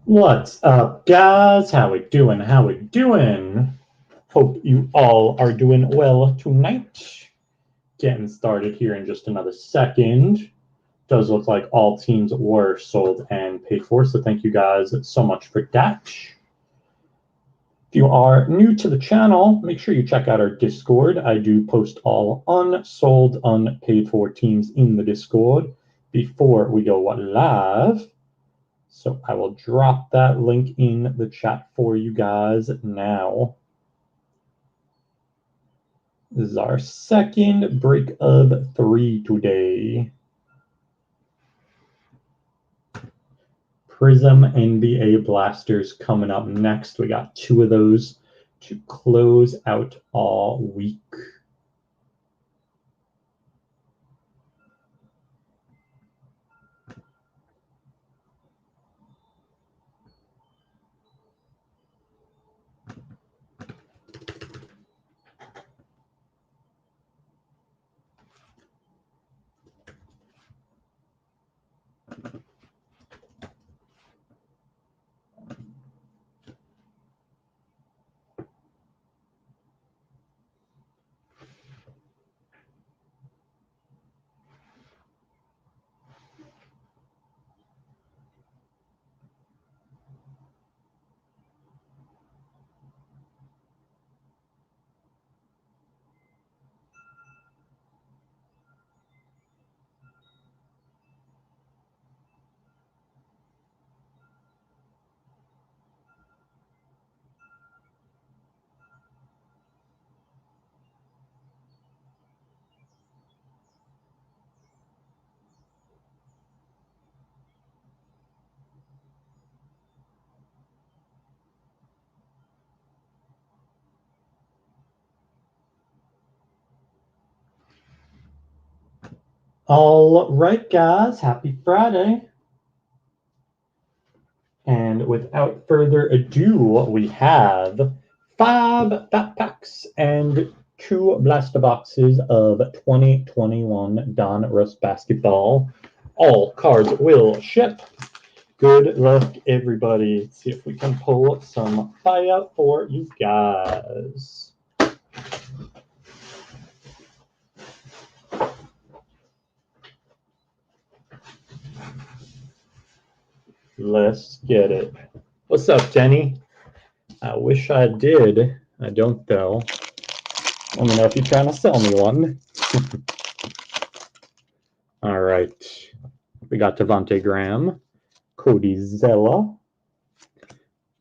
What's up, guys? How we doing? How we doing? Hope you all are doing well tonight. Getting started here in just another second. Does look like all teams were sold and paid for, so thank you guys so much for that. If you are new to the channel, make sure you check out our Discord. I do post all unsold, unpaid for teams in the Discord before we go live. So I will drop that link in the chat for you guys now. This is our second break of 3 today. Prism NBA Blasters coming up next. We got 2 of those to close out all week. All right, guys, happy Friday. And without further ado, we have 5 fat packs and 2 blaster boxes of 2021 Donruss basketball. All cards will ship. Good luck, everybody. Let's see if we can pull some fire for you guys. Let's get it. What's up, Jenny? I wish I did. I don't, though. Let me know if you're trying to sell me one. All right. We got Devontae Graham, Cody Zella,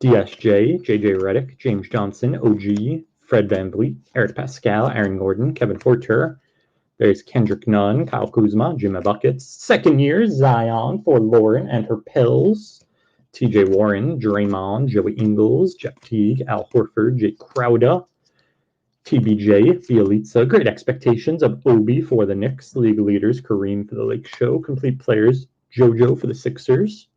DSJ, JJ Redick, James Johnson, OG, Fred VanVleet, Eric Pascal, Aaron Gordon, Kevin Porter. There's Kendrick Nunn, Kyle Kuzma, Jimmy Buckets. Second year, Zion for Lauren and her Pels. TJ Warren, Draymond, Joey Ingles, Jeff Teague, Al Horford, Jake Crowder, TBJ, Bielitsa. Great expectations of Obi for the Knicks. League leaders, Kareem for the Lake Show. Complete players, JoJo for the Sixers.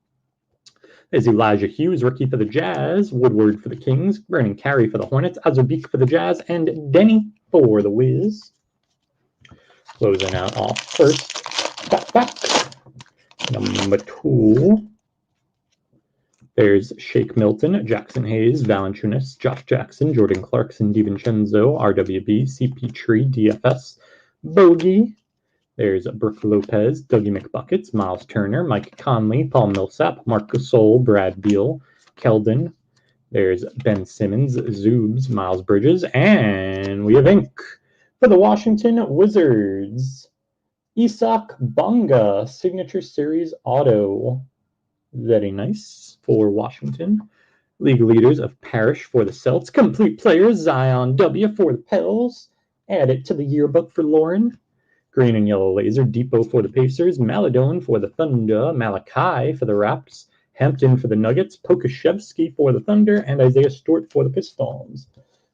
There's Elijah Hughes, rookie for the Jazz. Woodward for the Kings. Vernon Carey for the Hornets. Azubique for the Jazz. And Denny for the Wiz. Closing out off first. Back. Number 2. There's Shake Milton, Jackson Hayes, Valanciunas, Josh Jackson, Jordan Clarkson, DiVincenzo, RWB, CP Tree, DFS, Bogey. There's Brooke Lopez, Dougie McBuckets, Miles Turner, Mike Conley, Paul Millsap, Marc Gasol, Brad Beal, Keldon. There's Ben Simmons, Zoobs, Miles Bridges, and we have ink for the Washington Wizards. Isak Bonga, Signature Series Auto. Very nice for Washington. League leaders of Parrish for the Celts. Complete players, Zion W for the Pels. Add it to the yearbook for Lauren. Green and yellow laser, Depot for the Pacers. Maladone for the Thunder. Malachi for the Raps. Hampton for the Nuggets. Pokashevsky for the Thunder. And Isaiah Stewart for the Pistons.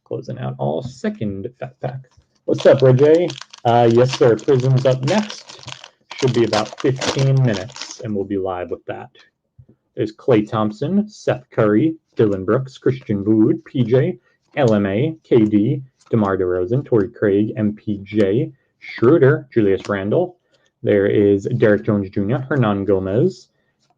Closing out all second fat pack. What's up, Reggie? Yes, sir. Prism's up next. Should be about 15 minutes, and we'll be live with that. There's Klay Thompson, Seth Curry, Dylan Brooks, Christian Wood, PJ, LMA, KD, DeMar DeRozan, Torrey Craig, MPJ, Schroeder, Julius Randle. There is Derek Jones Jr., Hernan Gomez,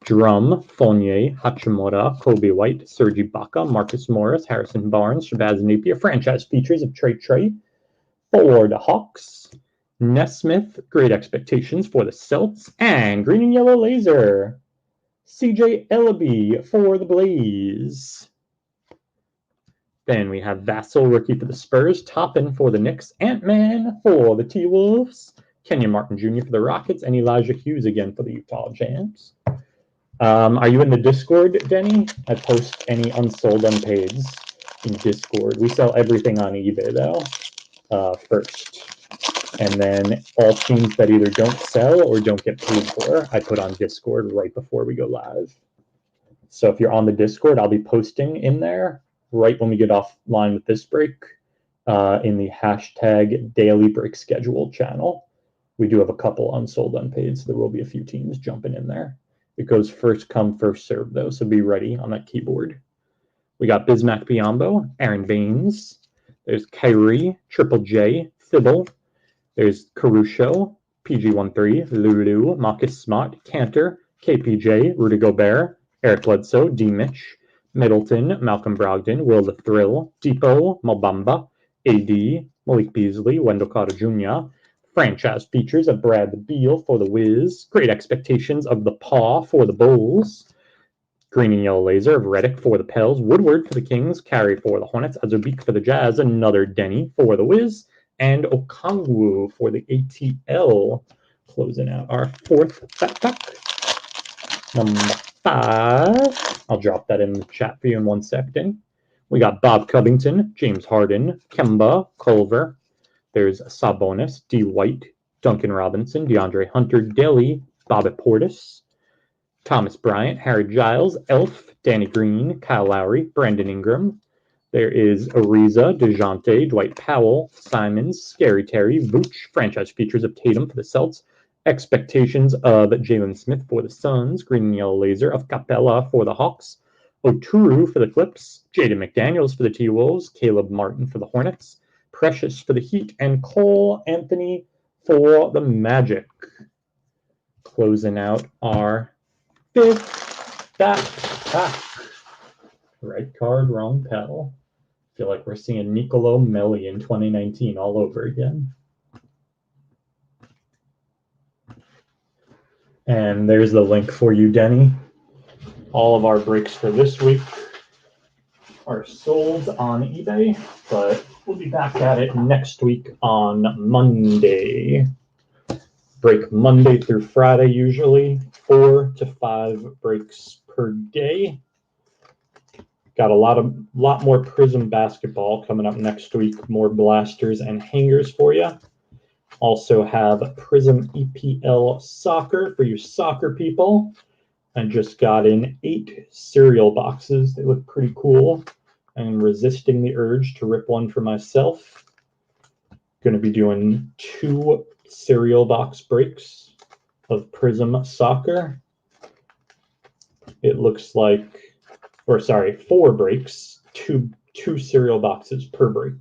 Drum, Fournier, Hachimura, Kobe White, Serge Ibaka, Marcus Morris, Harrison Barnes, Shabazz Napier. Franchise features of Trey for the Hawks. Nesmith, Great Expectations for the Celts. And green and yellow laser, CJ Ellaby for the Blaze. Then we have Vassell, rookie for the Spurs. Toppin for the Knicks. Ant-Man for the T-Wolves. Kenyon Martin Jr. for the Rockets. And Elijah Hughes again for the Utah Jazz. Are you in the Discord, Denny? I post any unsold unpaids in Discord. We sell everything on eBay, though, first. And then all teams that either don't sell or don't get paid for, I put on Discord right before we go live. So if you're on the Discord, I'll be posting in there right when we get offline with this break in the hashtag Daily Break Schedule channel. We do have a couple unsold unpaid, so there will be a few teams jumping in there. It goes first come, first serve, though, so be ready on that keyboard. We got Bismack Biyombo, Aaron Baines. There's Kyrie, Triple J, Thibault. There's Caruso, PG13, Lulu, Marcus Smart, Cantor, KPJ, Rudy Gobert, Eric Bledsoe, D. Mitch, Middleton, Malcolm Brogdon, Will the Thrill, Depot, Mobamba, AD, Malik Beasley, Wendell Carter Jr., franchise features of Brad Beal for the Wiz, Great Expectations of the Paw for the Bulls, green and yellow laser of Reddick for the Pels, Woodward for the Kings, Carey for the Hornets, Azubik for the Jazz, another Denny for the Wiz, and Okongwu for the ATL, closing out our fourth fat pack. Number 5. I'll drop that in the chat for you in 1 second. We got Bob Covington, James Harden, Kemba, Culver. There's Sabonis, D. White, Duncan Robinson, DeAndre Hunter, Delly, Bobby Portis, Thomas Bryant, Harry Giles, Elf, Danny Green, Kyle Lowry, Brandon Ingram. There is Ariza, DeJounte, Dwight Powell, Simons, Scary Terry, Vooch, franchise features of Tatum for the Celts, expectations of Jalen Smith for the Suns, green and yellow laser of Capella for the Hawks, Oturu for the Clips, Jaden McDaniels for the T-Wolves, Caleb Martin for the Hornets, Precious for the Heat, and Cole Anthony for the Magic. Closing out our 5th back. Right card, wrong pedal. Feel like we're seeing Nicolo Melli in 2019 all over again. And there's the link for you, Denny. All of our breaks for this week are sold on eBay, but we'll be back at it next week on Monday. Break Monday through Friday usually, 4 to 5 breaks per day. Got a lot more Prism basketball coming up next week, more blasters and hangers for you. Also have Prism EPL Soccer for you soccer people. I just got in 8 cereal boxes. They look pretty cool. I'm resisting the urge to rip one for myself. Going to be doing 2 cereal box breaks of Prism Soccer. It looks like, 4 breaks, two cereal boxes per break.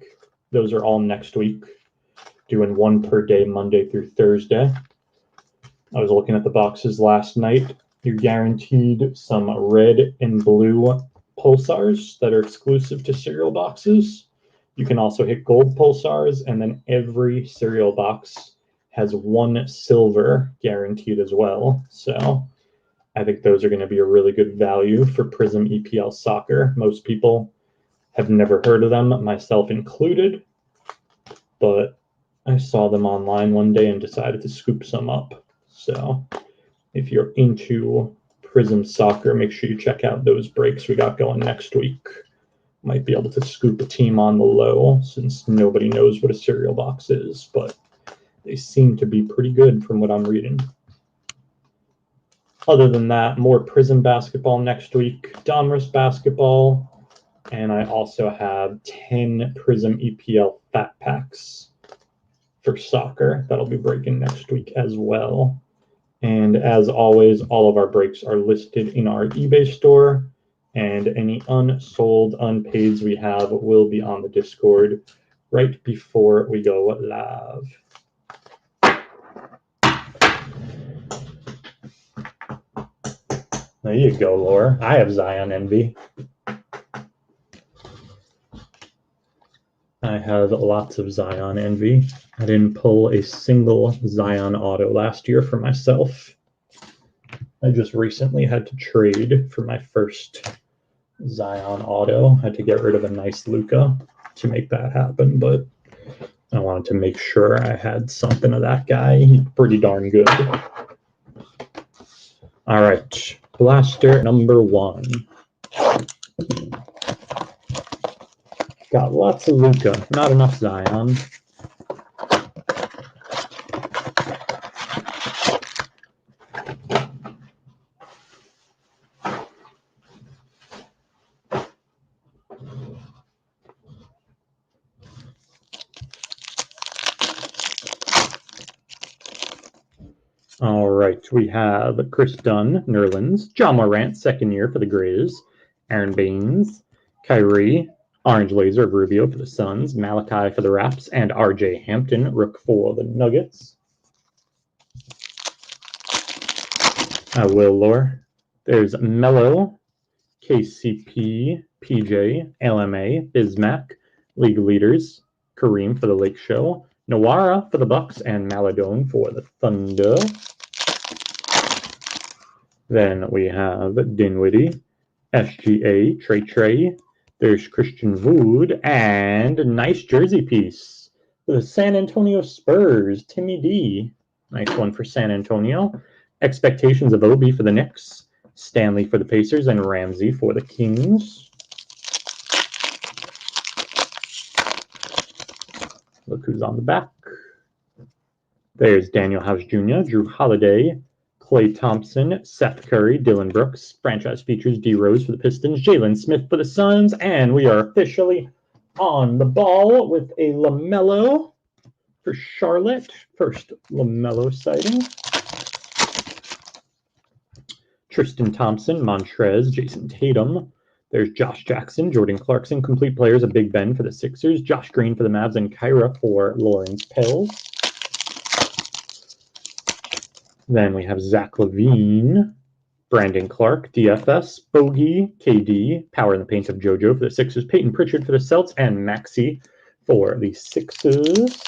Those are all next week. Doing 1 per day, Monday through Thursday. I was looking at the boxes last night. You're guaranteed some red and blue pulsars that are exclusive to cereal boxes. You can also hit gold pulsars, and then every cereal box has 1 silver guaranteed as well. So I think those are going to be a really good value for Prism EPL Soccer. Most people have never heard of them, myself included, but I saw them online one day and decided to scoop some up. So if you're into Prism Soccer, make sure you check out those breaks we got going next week. Might be able to scoop a team on the low since nobody knows what a cereal box is, but they seem to be pretty good from what I'm reading. Other than that, more Prism basketball next week, Donruss basketball, and I also have 10 Prism EPL Fat Packs for soccer that'll be breaking next week as well. And as always, all of our breaks are listed in our eBay store, and any unsold unpaids we have will be on the Discord right before we go live. There you go, Laura. I have Zion envy. I have lots of Zion envy. I didn't pull a single Zion auto last year for myself. I just recently had to trade for my first Zion auto. I had to get rid of a nice Luka to make that happen, but I wanted to make sure I had something of that guy. He's pretty darn good. All right, blaster number 1. Got lots of Luka, not enough Zion. All right, we have Chris Dunn, Nerlens, John Morant, second year for the Grizz, Aaron Baines, Kyrie, Orange Laser of Rubio for the Suns, Malachi for the Raps, and RJ Hampton, Rook for the Nuggets. I will, Lore. There's Mello, KCP, PJ, LMA, Bismack, League Leaders, Kareem for the Lake Show, Nawara for the Bucks, and Maladone for the Thunder. Then we have Dinwiddie, SGA, Trey. There's Christian Wood, and a nice jersey piece for the San Antonio Spurs, Timmy D. Nice one for San Antonio. Expectations of Obi for the Knicks, Stanley for the Pacers, and Ramsey for the Kings. Look who's on the back. There's Daniel House Jr., Drew Holiday, Klay Thompson, Seth Curry, Dylan Brooks, franchise features D. Rose for the Pistons, Jalen Smith for the Suns, and we are officially on the ball with a LaMelo for Charlotte. First LaMelo sighting. Tristan Thompson, Montrez, Jason Tatum. There's Josh Jackson, Jordan Clarkson, complete players of Big Ben for the Sixers, Josh Green for the Mavs, and Kyra for Lawrence Pels. Then we have Zach LaVine, Brandon Clark, DFS, Bogey, KD, Power in the Paint of JoJo for the Sixers, Peyton Pritchard for the Celts, and Maxey for the Sixers.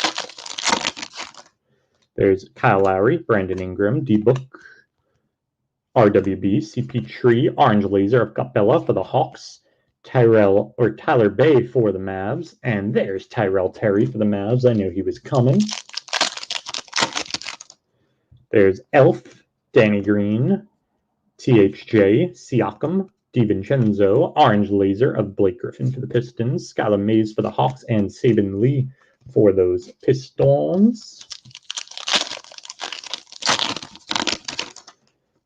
There's Kyle Lowry, Brandon Ingram, D-Book, RWB, CP Tree, Orange Laser of Capella for the Hawks, Tyler Bay for the Mavs, and there's Tyrell Terry for the Mavs. I knew he was coming. There's Elf, Danny Green, THJ, Siakam, DiVincenzo, Orange Laser of Blake Griffin for the Pistons, Skylar Mays for the Hawks, and Sabin Lee for those Pistons.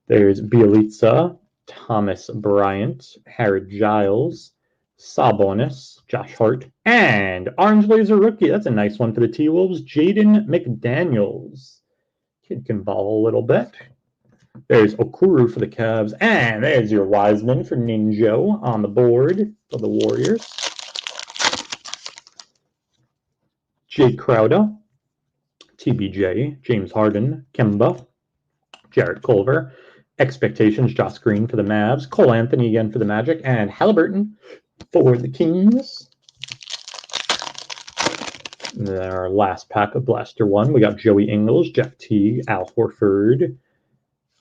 There's Bielitsa, Thomas Bryant, Harry Giles, Sabonis, Josh Hart, and Orange Laser rookie. That's a nice one for the T-Wolves, Jaden McDaniels. Kid can ball a little bit. There's Okuru for the Cavs, and there's your Wiseman for Ninjo on the board for the Warriors. Jay Crowder, TBJ, James Harden, Kemba, Jarrett Culver, Expectations, Josh Green for the Mavs, Cole Anthony again for the Magic, and Halliburton for the Kings. And then our last pack of Blaster 1, we got Joey Ingles, Jeff Teague, Al Horford,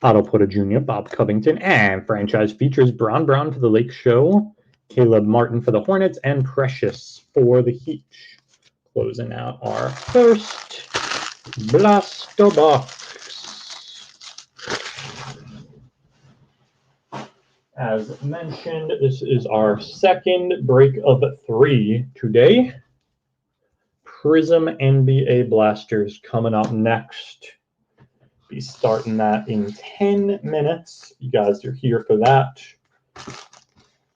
Otto Porter Jr., Bob Covington, and franchise features Brown for the Lake Show, Caleb Martin for the Hornets, and Precious for the Heat. Closing out our first Blaster box. As mentioned, this is our second break of 3 today. Prism NBA Blasters coming up next. Be starting that in 10 minutes. You guys are here for that.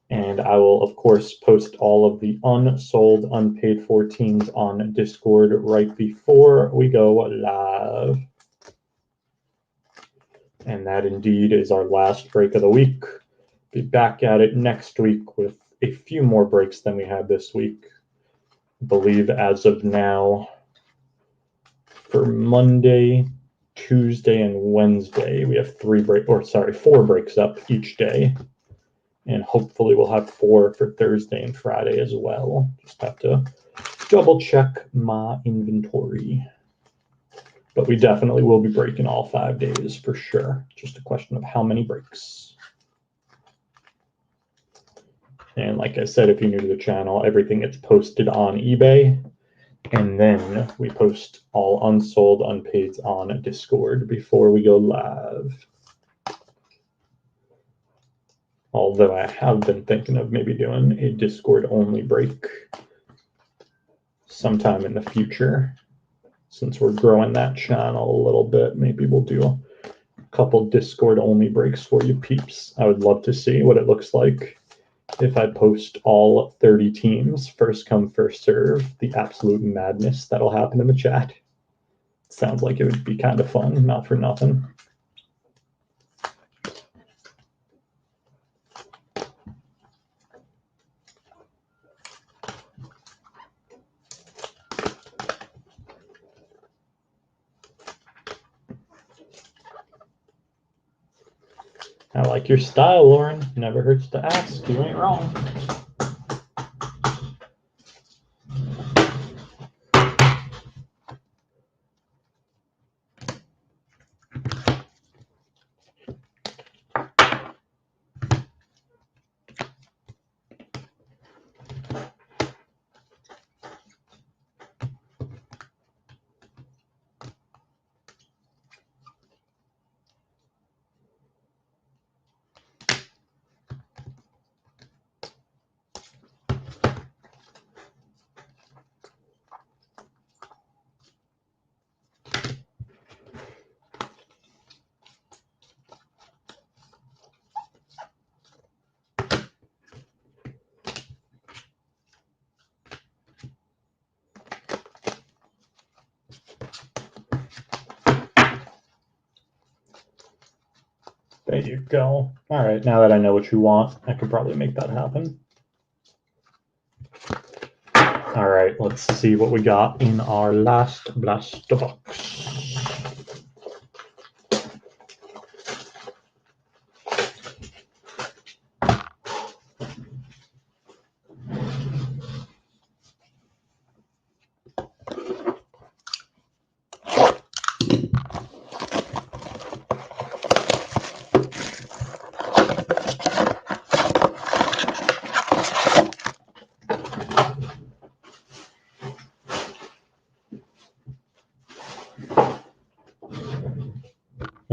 And I will, of course, post all of the unsold, unpaid for teams on Discord right before we go live. And that indeed is our last break of the week. Be back at it next week with a few more breaks than we had this week. I believe as of now, for Monday, Tuesday and Wednesday. We have 4 breaks up each day. And hopefully we'll have 4 for Thursday and Friday as well. Just have to double check my inventory. But we definitely will be breaking all 5 days for sure. Just a question of how many breaks. And like I said, if you're new to the channel, everything gets posted on eBay. And then we post all unsold, unpaids on Discord before we go live. Although I have been thinking of maybe doing a Discord-only break sometime in the future. Since we're growing that channel a little bit, maybe we'll do a couple Discord-only breaks for you peeps. I would love to see what it looks like if I post all 30 teams, first come, first serve, the absolute madness that'll happen in the chat. Sounds like it would be kind of fun, not for nothing. I like your style, Lauren. Never hurts to ask. You ain't wrong. There you go. All right, now that I know what you want, I could probably make that happen. All right, let's see what we got in our last blaster box.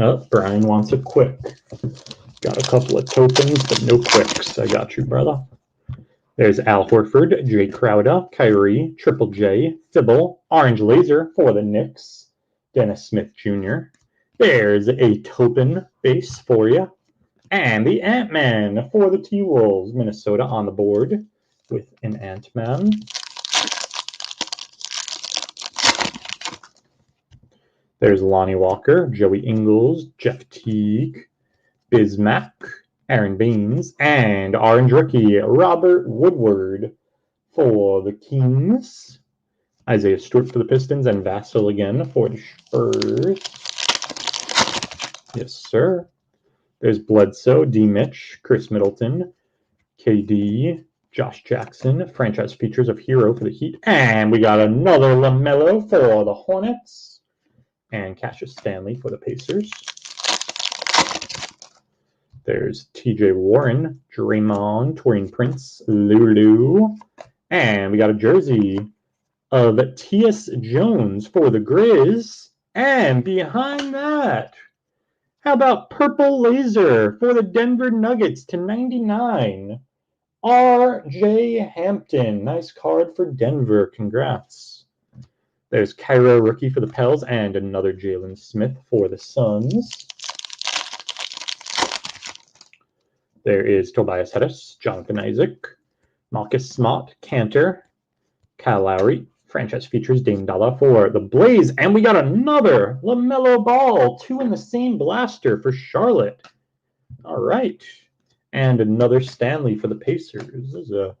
Oh, Brian wants it quick. Got a couple of tokens, but no quicks. I got you, brother. There's Al Horford, Jay Crowder, Kyrie, Triple J, Thibault, Orange Laser for the Knicks, Dennis Smith Jr. There's a Topin base for you. And the Ant-Man for the T-Wolves, Minnesota on the board with an Ant-Man. There's Lonnie Walker, Joey Ingles, Jeff Teague, Bismack, Aaron Baines, and orange rookie Robert Woodward for the Kings. Isaiah Stewart for the Pistons and Vassell again for the Spurs. Yes, sir. There's Bledsoe, D. Mitch, Chris Middleton, KD, Josh Jackson, franchise features of Hero for the Heat. And we got another LaMelo for the Hornets. And Cassius Stanley for the Pacers. There's TJ Warren, Draymond, Taurean Prince, Lulu. And we got a jersey of T.S. Jones for the Grizz. And behind that, how about Purple Laser for the Denver Nuggets /99? R.J. Hampton. Nice card for Denver. Congrats. There's Cairo rookie for the Pels and another Jalen Smith for the Suns. There is Tobias Harris, Jonathan Isaac, Marcus Smart, Cantor, Kyle Lowry, franchise features Dame Dalla for the Blaze. And we got another LaMelo Ball, 2 in the same blaster for Charlotte. All right. And another Stanley for the Pacers. This is a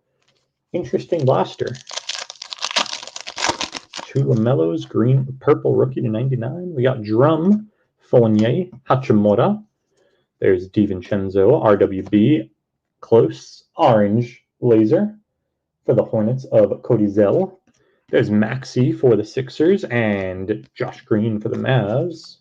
interesting blaster. 2 LaMelos, green, purple rookie /99. We got Drum Fournier, Hachimura. There's DiVincenzo, RWB. Close, orange laser for the Hornets of Cody Zell. There's Maxey for the Sixers and Josh Green for the Mavs.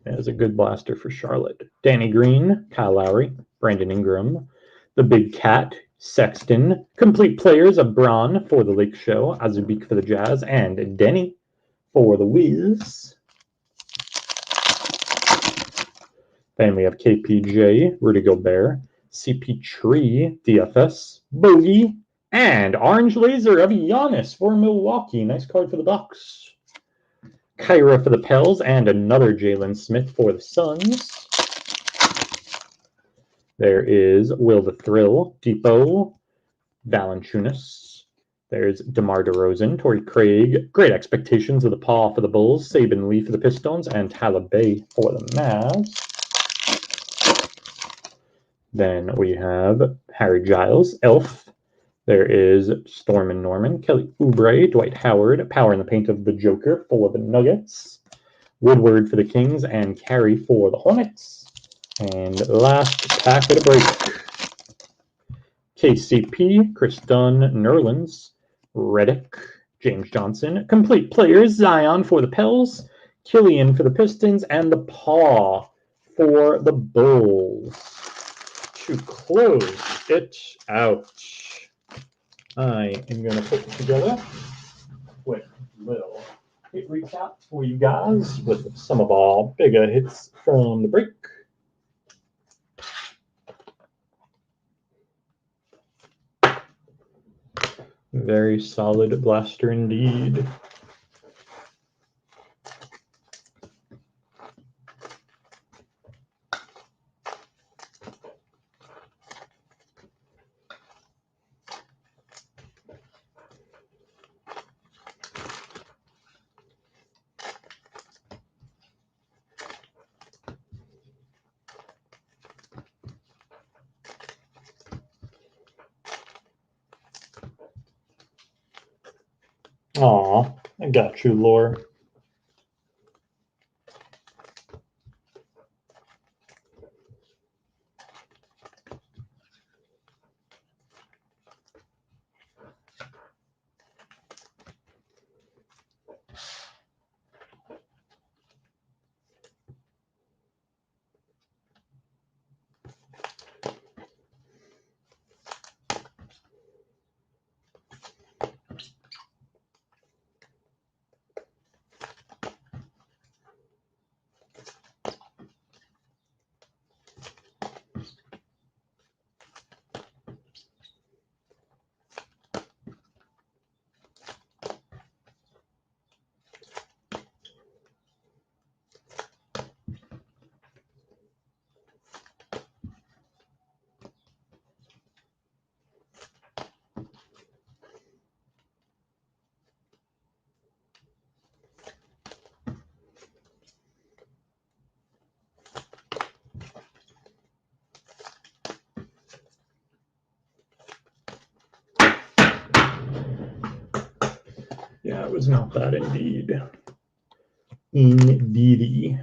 There's a good blaster for Charlotte. Danny Green, Kyle Lowry, Brandon Ingram. The Big Cat, Sexton. Complete players of Braun for the Lake Show, Azubik for the Jazz, and Denny for the Wiz. Then we have KPJ, Rudy Gobert, CP3, DFS, Bogey, and Orange Laser of Giannis for Milwaukee. Nice card for the Bucks. Kyra for the Pels, and another Jalen Smith for the Suns. There is Will the Thrill, Depot, Valanciunas. There's DeMar DeRozan, Torrey Craig, Great Expectations of the Paw for the Bulls, Saban Lee for the Pistons, and Tyler Bay for the Mavs. Then we have Harry Giles, Elf. There is Storm and Norman, Kelly Oubre, Dwight Howard, Power in the Paint of the Joker for the Nuggets, Woodward for the Kings, and Carey for the Hornets. And last pack of the break. KCP, Chris Dunn, Nerlens, Redick, James Johnson, Complete Players, Zion for the Pels, Killian for the Pistons, and the Paw for the Bulls. To close it out, I am going to put together a quick little hit recap for you guys with some of our bigger hits from the break. Very solid blaster indeed. Aw, I got you, Lore. Yeah, it was not bad indeed. Indeedy.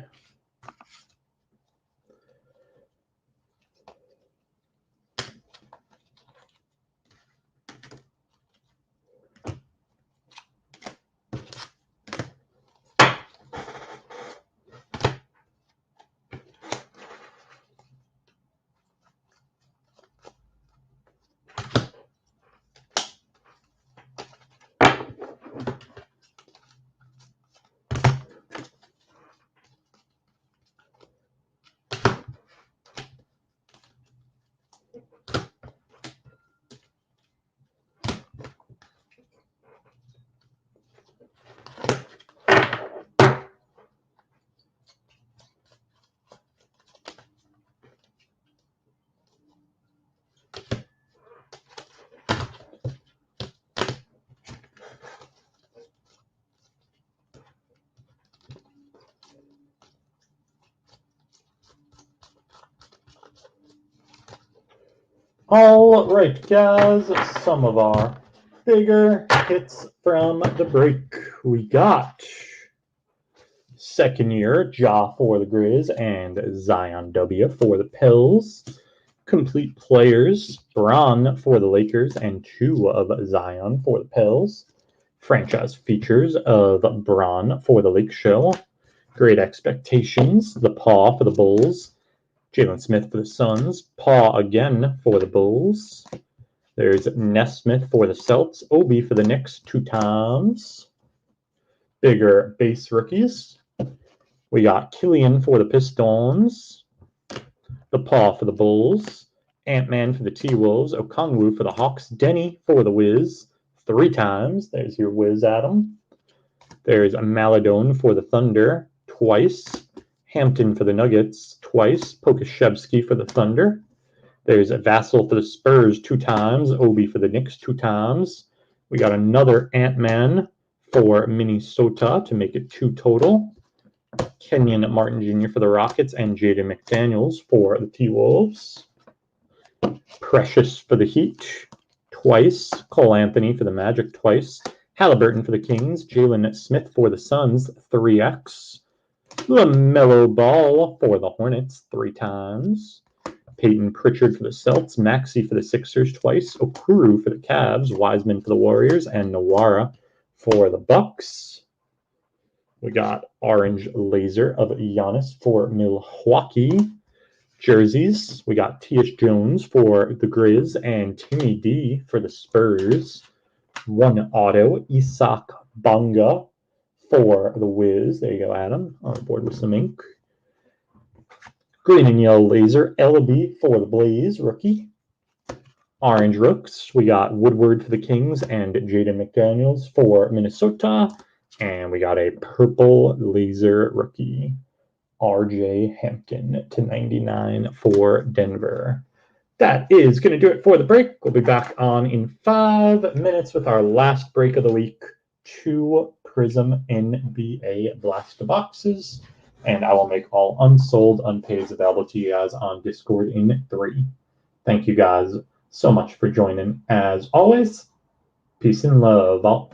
All right, guys, some of our Bigger hits from the break. We got second year Ja for the Grizz and Zion W for the Pels. Complete players, Bron for the Lakers and 2 of Zion for the Pels. Franchise features of Bron for the Lake Show. Great Expectations, the Paw for the Bulls. Jalen Smith for the Suns. Paw again for the Bulls. There's Nesmith for the Celts. Obi for the Knicks 2 times. Bigger base rookies. We got Killian for the Pistons. The Paw for the Bulls. Ant-Man for the T-Wolves. Okongwu for the Hawks. Denny for the Wiz 3 times. There's your Wiz, Adam. There's Maladone for the Thunder twice. Hampton for the Nuggets twice. Pokashevsky for the Thunder. There's Vassell for the Spurs 2 times. Obi for the Knicks 2 times. We got another Ant-Man for Minnesota to make it 2 total. Kenyon Martin Jr. for the Rockets and Jaden McDaniels for the T-Wolves. Precious for the Heat twice. Cole Anthony for the Magic twice. Halliburton for the Kings. Jalen Smith for the Suns 3x. LaMelo Ball for the Hornets 3 times. Peyton Pritchard for the Celts. Maxey for the Sixers twice. Okuru for the Cavs. Wiseman for the Warriors. And Nawara for the Bucks. We got Orange Laser of Giannis for Milwaukee. Jerseys. We got T.S. Jones for the Grizz and Timmy D for the Spurs. 1 auto. Isaac Bonga for the Wiz. There you go, Adam. On board with some ink. Green and yellow laser. Ellaby for the Blaze, rookie. Orange Rooks. We got Woodward for the Kings and Jaden McDaniels for Minnesota. And we got a purple laser rookie. RJ Hampton /99 for Denver. That is going to do it for the break. We'll be back on in 5 minutes with our last break of the week. 2 Prism NBA Blaster boxes. And I will make all unsold unpays available to you guys on Discord in 3. Thank you guys so much for joining. As always, peace and love.